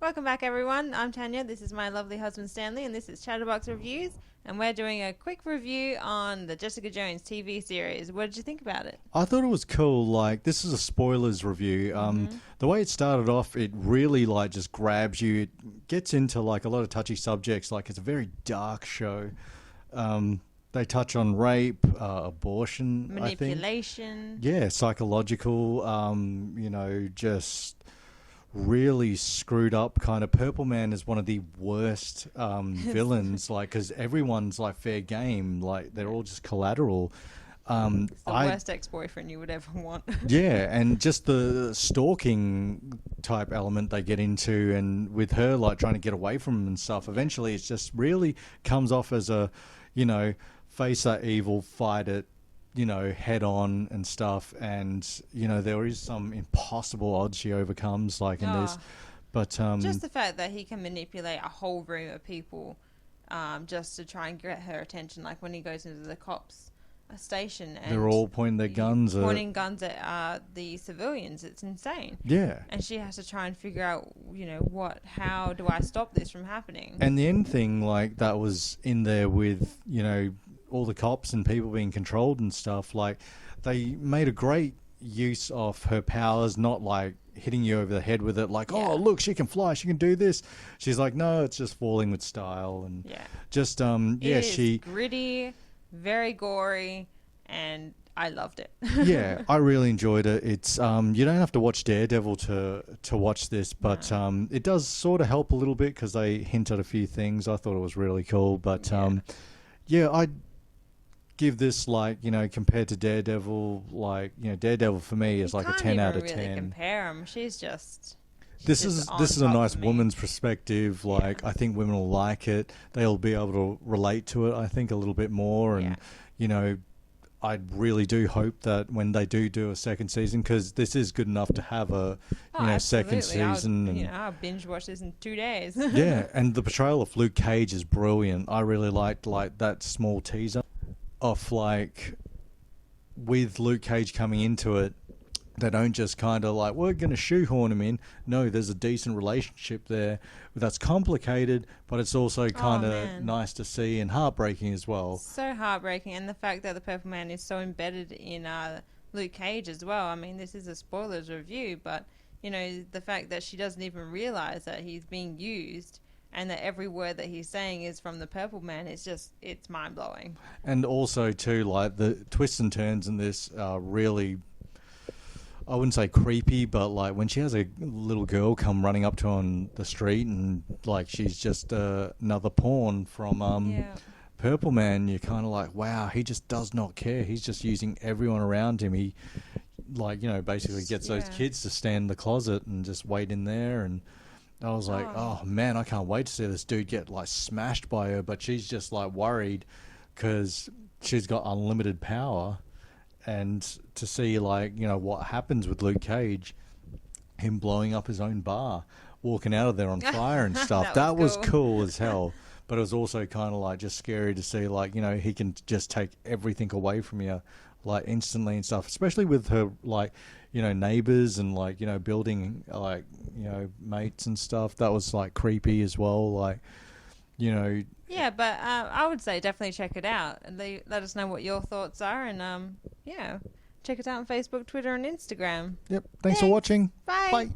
Welcome back, everyone. I'm Tanya. This is my lovely husband, Stanley, and this is ChatterBox Reviews. And we're doing a quick review on the Jessica Jones TV series. What did you think about it? I thought it was cool. Like, this is a spoilers review. The way it started off, it really like just grabs you. It gets into like a lot of touchy subjects. Like, it's a very dark show. They touch on rape, abortion, Manipulation. I think. Yeah, psychological. Just really screwed up kind of. Purple Man is one of the worst villains, like, because everyone's like fair game, like they're all just collateral. It's the worst ex-boyfriend you would ever want. Yeah, and just the stalking type element they get into, and with her like trying to get away from him and stuff, eventually it just really comes off as a, face that evil, fight it, head on and stuff. And, there is some impossible odds she overcomes, like in this. But just the fact that he can manipulate a whole room of people just to try and get her attention. Like when he goes into the cops station and they're all pointing their guns at the civilians. It's insane. Yeah. And she has to try and figure out, how do I stop this from happening? And the end thing, like, that was in there with, all the cops and people being controlled and stuff, like, they made a great use of her powers, not like hitting you over the head with it, like, oh, look, she can fly, she can do this. She's like, no, it's just falling with style. And just, it is gritty, very gory, and I loved it. Yeah, I really enjoyed it. It's you don't have to watch Daredevil to watch this, but it does sort of help a little bit because they hint at a few things. I thought it was really cool, but I'd give this, like, compared to Daredevil, like, Daredevil for me is like a 10 out of 10. Really compare them. This is a nice woman's perspective. Like, I think women will like it. They'll be able to relate to it, I think, a little bit more. And I really do hope that when they do a second season, because this is good enough to have a second season. I'll binge watch this in 2 days. Yeah, and the portrayal of Luke Cage is brilliant. I really liked that small teaser of, like, with Luke Cage coming into it. They don't just kind of like, we're going to shoehorn him in. No, there's a decent relationship there that's complicated, but it's also kind of nice to see and heartbreaking as well. So heartbreaking. And the fact that the Purple Man is so embedded in Luke Cage as well. I mean, this is a spoilers review, but, the fact that she doesn't even realize that he's being used and that every word that he's saying is from the Purple Man, it's mind-blowing. And also, too, like, the twists and turns in this are really, I wouldn't say creepy, but like when she has a little girl come running up to her on the street and like she's just another pawn from Purple Man, you're kind of like, wow, he just does not care. He's just using everyone around him. He, like, basically gets those kids to stand in the closet and just wait in there. And I was like, oh man, I can't wait to see this dude get like smashed by her. But she's just like worried because she's got unlimited power. And to see, like, what happens with Luke Cage, him blowing up his own bar, walking out of there on fire and stuff, that was cool as hell. But it was also kind of like just scary to see, like, he can just take everything away from you, like, instantly and stuff, especially with her, like, neighbors and, like, building, like, mates and stuff. That was, like, creepy as well, like, Yeah, but I would say definitely check it out. And let us know what your thoughts are. And, check us out on Facebook, Twitter, and Instagram. Yep. Thanks for watching. Bye. Bye.